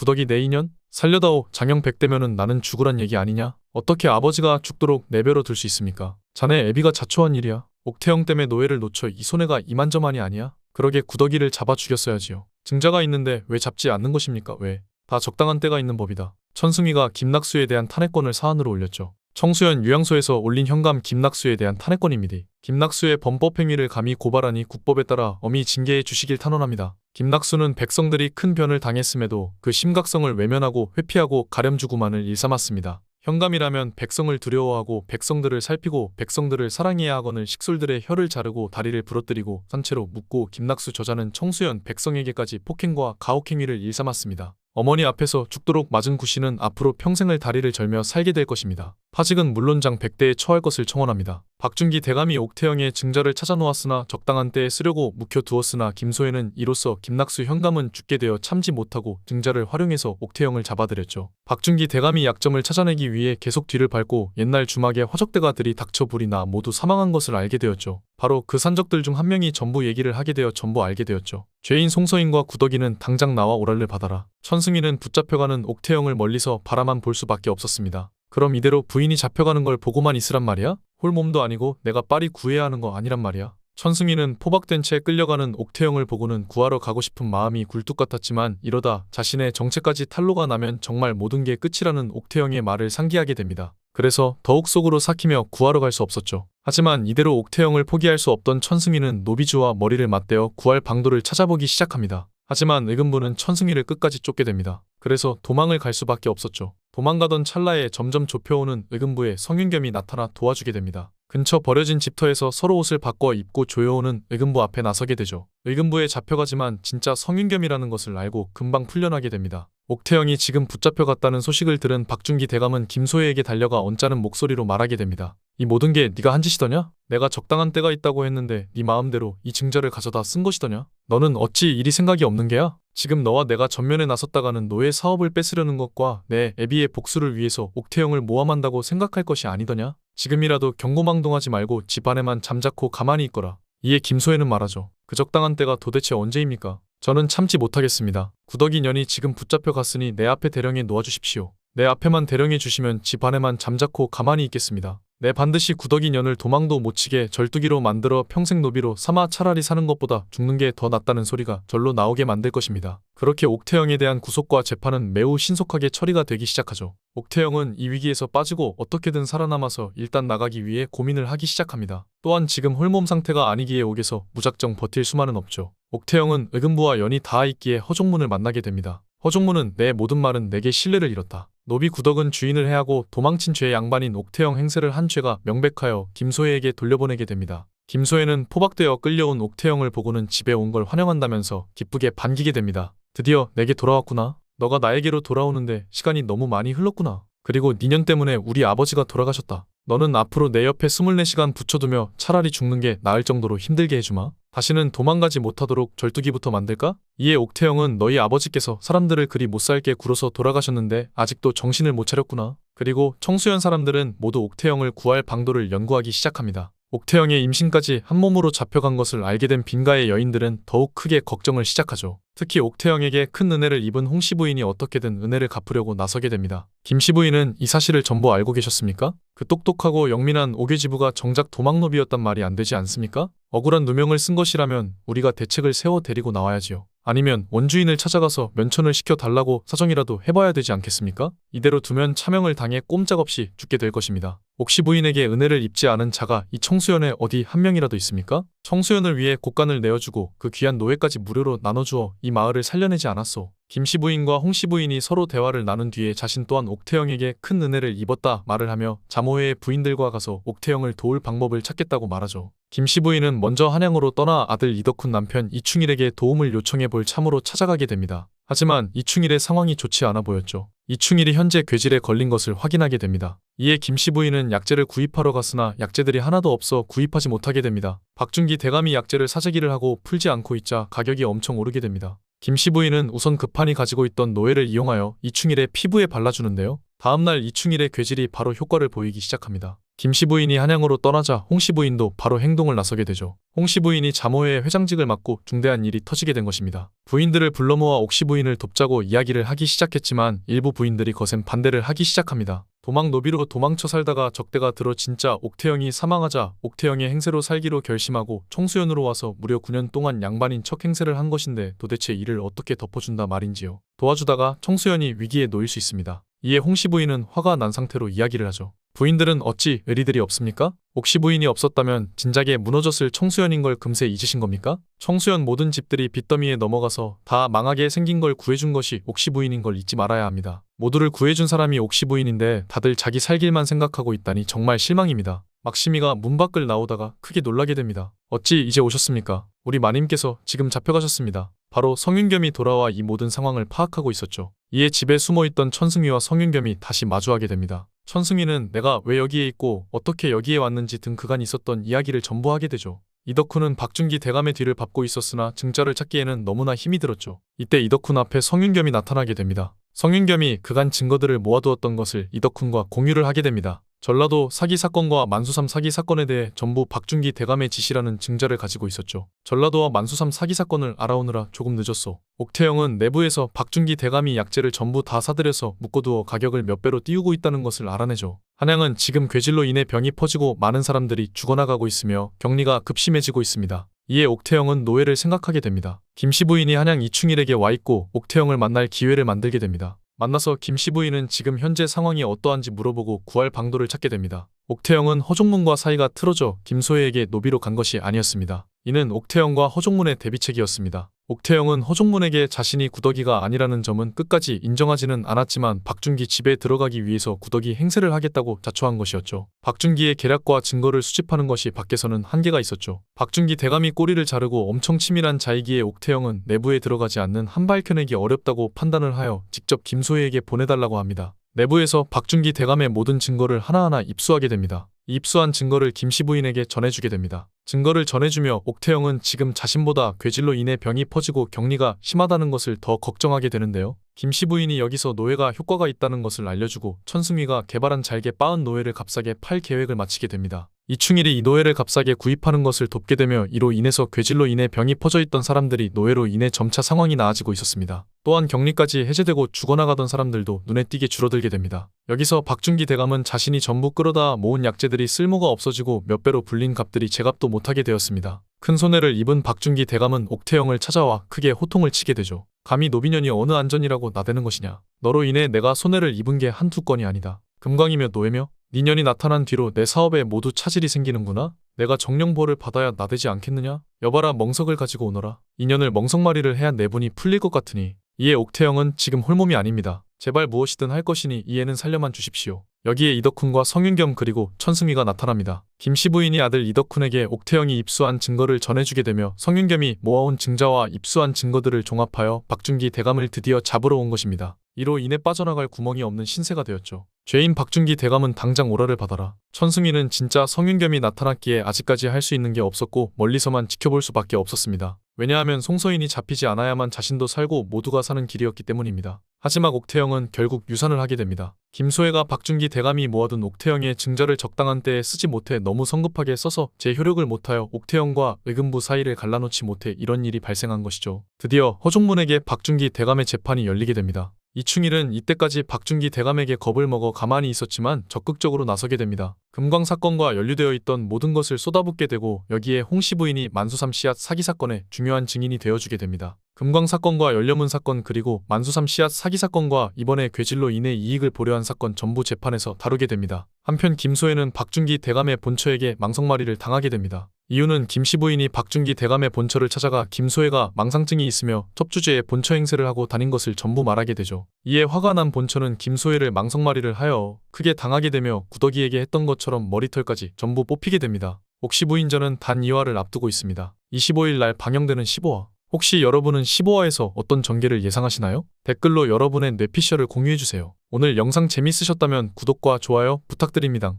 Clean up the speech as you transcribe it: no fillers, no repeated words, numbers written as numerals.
구덕이 내 인연? 살려다오. 장형 100대면은 나는 죽으란 얘기 아니냐? 어떻게 아버지가 죽도록 내버려 둘 수 있습니까? 자네 애비가 자초한 일이야. 옥태영 때문에 노예를 놓쳐 이 손해가 이만저만이 아니야? 그러게 구덕이를 잡아 죽였어야지요. 증자가 있는데 왜 잡지 않는 것입니까? 왜? 다 적당한 때가 있는 법이다. 천승희가 김낙수에 대한 탄핵권을 사안으로 올렸죠. 청수연 유양소에서 올린 현감 김낙수에 대한 탄핵권입니다. 김낙수의 범법행위를 감히 고발하니 국법에 따라 엄히 징계해 주시길 탄원합니다. 김낙수는 백성들이 큰 변을 당했음에도 그 심각성을 외면하고 회피하고 가렴주구만을 일삼았습니다. 현감이라면 백성을 두려워하고 백성들을 살피고 백성들을 사랑해야 하거늘 식솔들의 혀를 자르고 다리를 부러뜨리고 산채로 묶고 김낙수 저자는 청수연 백성에게까지 폭행과 가혹행위를 일삼았습니다. 어머니 앞에서 죽도록 맞은 구씨는 앞으로 평생을 다리를 절며 살게 될 것입니다. 파직은 물론 장 100대에 처할 것을 청원합니다. 박준기 대감이 옥태영의 증자를 찾아놓았으나 적당한 때에 쓰려고 묵혀두었으나 김소혜는 이로써 김낙수 현감은 죽게 되어 참지 못하고 증자를 활용해서 옥태영을 잡아들였죠. 박준기 대감이 약점을 찾아내기 위해 계속 뒤를 밟고 옛날 주막의 화적대가들이 닥쳐 불이 나 모두 사망한 것을 알게 되었죠. 바로 그 산적들 중 한 명이 전부 얘기를 하게 되어 전부 알게 되었죠. 죄인 송서인과 구덕이는 당장 나와 오랄을 받아라. 천승희는 붙잡혀가는 옥태영을 멀리서 바라만 볼 수밖에 없었습니다. 그럼 이대로 부인이 잡혀가는 걸 보고만 있으란 말이야? 홀몸도 아니고 내가 빨리 구해야 하는 거 아니란 말이야? 천승희는 포박된 채 끌려가는 옥태영을 보고는 구하러 가고 싶은 마음이 굴뚝 같았지만 이러다 자신의 정체까지 탄로가 나면 정말 모든 게 끝이라는 옥태영의 말을 상기하게 됩니다. 그래서 더욱 속으로 삭히며 구하러 갈 수 없었죠. 하지만 이대로 옥태영을 포기할 수 없던 천승희는 노비주와 머리를 맞대어 구할 방도를 찾아보기 시작합니다. 하지만 의금부는 천승희를 끝까지 쫓게 됩니다. 그래서 도망을 갈 수밖에 없었죠. 도망가던 찰나에 점점 좁혀오는 의금부에 성윤겸이 나타나 도와주게 됩니다. 근처 버려진 집터에서 서로 옷을 바꿔 입고 조여오는 의금부 앞에 나서게 되죠. 의금부에 잡혀가지만 진짜 성윤겸이라는 것을 알고 금방 풀려나게 됩니다. 옥태영이 지금 붙잡혀갔다는 소식을 들은 박준기 대감은 김소혜에게 달려가 언짢은 목소리로 말하게 됩니다. 이 모든 게 네가 한 짓이더냐? 내가 적당한 때가 있다고 했는데 네 마음대로 이 증자를 가져다 쓴 것이더냐? 너는 어찌 이리 생각이 없는 게야? 지금 너와 내가 전면에 나섰다가는 노예 사업을 뺏으려는 것과 내 애비의 복수를 위해서 옥태영을 모함한다고 생각할 것이 아니더냐? 지금이라도 경고망동하지 말고 집 안에만 잠자코 가만히 있거라. 이에 김소혜는 말하죠. 그 적당한 때가 도대체 언제입니까? 저는 참지 못하겠습니다. 구덕이 년이 지금 붙잡혀 갔으니 내 앞에 대령해 놓아주십시오. 내 앞에만 대령해 주시면 집 안에만 잠자코 가만히 있겠습니다. 내 반드시 구덕이 년을 도망도 못 치게 절뚝이로 만들어 평생 노비로 삼아 차라리 사는 것보다 죽는 게 더 낫다는 소리가 절로 나오게 만들 것입니다. 그렇게 옥태영에 대한 구속과 재판은 매우 신속하게 처리가 되기 시작하죠. 옥태영은 이 위기에서 빠지고 어떻게든 살아남아서 일단 나가기 위해 고민을 하기 시작합니다. 또한 지금 홀몸 상태가 아니기에 옥에서 무작정 버틸 수만은 없죠. 옥태영은 의금부와 연이 닿아 있기에 허종문을 만나게 됩니다. 허종문은 내 모든 말은 내게 신뢰를 잃었다. 노비 구덕은 주인을 해하고 도망친 죄 양반인 옥태영 행세를 한 죄가 명백하여 김소혜에게 돌려보내게 됩니다. 김소혜는 포박되어 끌려온 옥태영을 보고는 집에 온 걸 환영한다면서 기쁘게 반기게 됩니다. 드디어 내게 돌아왔구나. 너가 나에게로 돌아오는데 시간이 너무 많이 흘렀구나. 그리고 니년 때문에 우리 아버지가 돌아가셨다. 너는 앞으로 내 옆에 24시간 붙여두며 차라리 죽는 게 나을 정도로 힘들게 해주마. 다시는 도망가지 못하도록 절투기부터 만들까? 이에 옥태영은 너희 아버지께서 사람들을 그리 못살게 굴어서 돌아가셨는데 아직도 정신을 못 차렸구나. 그리고 청수연 사람들은 모두 옥태영을 구할 방도를 연구하기 시작합니다. 옥태영의 임신까지 한 몸으로 잡혀간 것을 알게 된 빈가의 여인들은 더욱 크게 걱정을 시작하죠. 특히 옥태영에게 큰 은혜를 입은 홍씨 부인이 어떻게든 은혜를 갚으려고 나서게 됩니다. 김씨 부인은 이 사실을 전부 알고 계셨습니까? 그 똑똑하고 영민한 옥외지부가 정작 도망노비였단 말이 안 되지 않습니까? 억울한 누명을 쓴 것이라면 우리가 대책을 세워 데리고 나와야지요. 아니면 원주인을 찾아가서 면천을 시켜달라고 사정이라도 해봐야 되지 않겠습니까? 이대로 두면 차명을 당해 꼼짝없이 죽게 될 것입니다. 옥씨 부인에게 은혜를 입지 않은 자가 이 청수연에 어디 한 명이라도 있습니까? 청수연을 위해 곳간을 내어주고 그 귀한 노예까지 무료로 나눠주어 이 마을을 살려내지 않았소. 김씨 부인과 홍씨 부인이 서로 대화를 나눈 뒤에 자신 또한 옥태영에게 큰 은혜를 입었다 말을 하며 자모회의 부인들과 가서 옥태영을 도울 방법을 찾겠다고 말하죠. 김씨 부인은 먼저 한양으로 떠나 아들 이덕훈 남편 이충일에게 도움을 요청해 볼 참으로 찾아가게 됩니다. 하지만 이충일의 상황이 좋지 않아 보였죠. 이충일이 현재 괴질에 걸린 것을 확인하게 됩니다. 이에 김씨 부인은 약재를 구입하러 갔으나 약재들이 하나도 없어 구입하지 못하게 됩니다. 박준기 대감이 약재를 사재기를 하고 풀지 않고 있자 가격이 엄청 오르게 됩니다. 김씨 부인은 우선 급한이 가지고 있던 노예를 이용하여 이충일의 피부에 발라주는데요. 다음날 이충일의 괴질이 바로 효과를 보이기 시작합니다. 김씨 부인이 한양으로 떠나자 홍씨 부인도 바로 행동을 나서게 되죠. 홍씨 부인이 자모회의 회장직을 맡고 중대한 일이 터지게 된 것입니다. 부인들을 불러 모아 옥씨 부인을 돕자고 이야기를 하기 시작했지만 일부 부인들이 거센 반대를 하기 시작합니다. 도망 노비로 도망쳐 살다가 적대가 들어 진짜 옥태영이 사망하자 옥태영의 행세로 살기로 결심하고 청수연으로 와서 무려 9년 동안 양반인 척 행세를 한 것인데 도대체 이를 어떻게 덮어준다 말인지요. 도와주다가 청수연이 위기에 놓일 수 있습니다. 이에 홍씨 부인은 화가 난 상태로 이야기를 하죠. 부인들은 어찌 의리들이 없습니까? 옥씨 부인이 없었다면 진작에 무너졌을 청수연인 걸 금세 잊으신 겁니까? 청수연 모든 집들이 빚더미에 넘어가서 다 망하게 생긴 걸 구해준 것이 옥씨 부인인 걸 잊지 말아야 합니다. 모두를 구해준 사람이 옥씨 부인인데 다들 자기 살 길만 생각하고 있다니 정말 실망입니다. 막심이가 문 밖을 나오다가 크게 놀라게 됩니다. 어찌 이제 오셨습니까? 우리 마님께서 지금 잡혀가셨습니다. 바로 성윤겸이 돌아와 이 모든 상황을 파악하고 있었죠. 이에 집에 숨어있던 천승위와 성윤겸이 다시 마주하게 됩니다. 천승위는 내가 왜 여기에 있고 어떻게 여기에 왔는지 등 그간 있었던 이야기를 전부 하게 되죠. 이덕훈은 박준기 대감의 뒤를 밟고 있었으나 증자를 찾기에는 너무나 힘이 들었죠. 이때 이덕훈 앞에 성윤겸이 나타나게 됩니다. 성윤겸이 그간 증거들을 모아두었던 것을 이덕훈과 공유를 하게 됩니다. 전라도 사기 사건과 만수삼 사기 사건에 대해 전부 박준기 대감의 지시라는 증자를 가지고 있었죠. 전라도와 만수삼 사기 사건을 알아오느라 조금 늦었소. 옥태영은 내부에서 박준기 대감이 약재를 전부 다 사들여서 묶어두어 가격을 몇 배로 띄우고 있다는 것을 알아내죠. 한양은 지금 괴질로 인해 병이 퍼지고 많은 사람들이 죽어나가고 있으며 격리가 급심해지고 있습니다. 이에 옥태영은 노예를 생각하게 됩니다. 김씨 부인이 한양 이충일에게 와 있고 옥태영을 만날 기회를 만들게 됩니다. 만나서 김씨 부인은 지금 현재 상황이 어떠한지 물어보고 구할 방도를 찾게 됩니다. 옥태영은 허종문과 사이가 틀어져 김소혜에게 노비로 간 것이 아니었습니다. 이는 옥태영과 허종문의 대비책이었습니다. 옥태영은 허종문에게 자신이 구더기가 아니라는 점은 끝까지 인정하지는 않았지만 박준기 집에 들어가기 위해서 구더기 행세를 하겠다고 자초한 것이었죠. 박준기의 계략과 증거를 수집하는 것이 밖에서는 한계가 있었죠. 박준기 대감이 꼬리를 자르고 엄청 치밀한 자이기에 옥태영은 내부에 들어가지 않는 한 발 켜내기 어렵다고 판단을 하여 직접 김소혜에게 보내달라고 합니다. 내부에서 박준기 대감의 모든 증거를 하나하나 입수하게 됩니다. 입수한 증거를 김씨 부인에게 전해주게 됩니다. 증거를 전해주며 옥태영은 지금 자신보다 괴질로 인해 병이 퍼지고 격리가 심하다는 것을 더 걱정하게 되는데요. 김씨 부인이 여기서 노예가 효과가 있다는 것을 알려주고 천승위가 개발한 잘게 빻은 노예를 값싸게 팔 계획을 마치게 됩니다. 이충일이 이 노예를 값싸게 구입하는 것을 돕게 되며 이로 인해서 괴질로 인해 병이 퍼져 있던 사람들이 노예로 인해 점차 상황이 나아지고 있었습니다. 또한 격리까지 해제되고 죽어나가던 사람들도 눈에 띄게 줄어들게 됩니다. 여기서 박준기 대감은 자신이 전부 끌어다 모은 약재들이 쓸모가 없어지고 몇 배로 불린 값들이 제값도 못하게 되었습니다. 큰 손해를 입은 박준기 대감은 옥태영을 찾아와 크게 호통을 치게 되죠. 감히 노비년이 어느 안전이라고 나대는 것이냐. 너로 인해 내가 손해를 입은 게 한두 건이 아니다. 금광이며 노예며 네 년이 나타난 뒤로 내 사업에 모두 차질이 생기는구나. 내가 정령벌을 받아야 나대지 않겠느냐. 여봐라 멍석을 가지고 오너라. 2년을 멍석마리를 해야 내분이 풀릴 것 같으니. 이에 옥태영은 지금 홀몸이 아닙니다. 제발 무엇이든 할 것이니 이해는 살려만 주십시오. 여기에 이덕훈과 성윤겸 그리고 천승위가 나타납니다. 김씨 부인이 아들 이덕훈에게 옥태영이 입수한 증거를 전해주게 되며 성윤겸이 모아온 증자와 입수한 증거들을 종합하여 박준기 대감을 드디어 잡으러 온 것입니다. 이로 인해 빠져나갈 구멍이 없는 신세가 되었죠. 죄인 박준기 대감은 당장 오라를 받아라. 천승위는 진짜 성윤겸이 나타났기에 아직까지 할 수 있는 게 없었고 멀리서만 지켜볼 수밖에 없었습니다. 왜냐하면 송서인이 잡히지 않아야만 자신도 살고 모두가 사는 길이었기 때문입니다. 하지만 옥태영은 결국 유산을 하게 됩니다. 김소혜가 박준기 대감이 모아둔 옥태영의 증자를 적당한 때에 쓰지 못해 너무 성급하게 써서 제 효력을 못하여 옥태영과 의금부 사이를 갈라놓지 못해 이런 일이 발생한 것이죠. 드디어 허종문에게 박준기 대감의 재판이 열리게 됩니다. 이충일은 이때까지 박준기 대감에게 겁을 먹어 가만히 있었지만 적극적으로 나서게 됩니다. 금광 사건과 연루되어 있던 모든 것을 쏟아붓게 되고 여기에 홍씨 부인이 만수삼 씨앗 사기 사건의 중요한 증인이 되어주게 됩니다. 금광 사건과 연료문 사건 그리고 만수삼 씨앗 사기 사건과 이번에 괴질로 인해 이익을 보려한 사건 전부 재판에서 다루게 됩니다. 한편 김소혜는 박준기 대감의 본처에게 망석마리를 당하게 됩니다. 이유는 김씨 부인이 박준기 대감의 본처를 찾아가 김소혜가 망상증이 있으며 첩주제에 본처 행세를 하고 다닌 것을 전부 말하게 되죠. 이에 화가 난 본처는 김소혜를 망석마리를 하여 크게 당하게 되며 구더기에게 했던 것처럼 머리털까지 전부 뽑히게 됩니다. 옥씨 부인전은 단 2화를 앞두고 있습니다. 25일 날 방영되는 15화. 혹시 여러분은 15화에서 어떤 전개를 예상하시나요? 댓글로 여러분의 뇌피셜을 공유해주세요. 오늘 영상 재밌으셨다면 구독과 좋아요 부탁드립니다.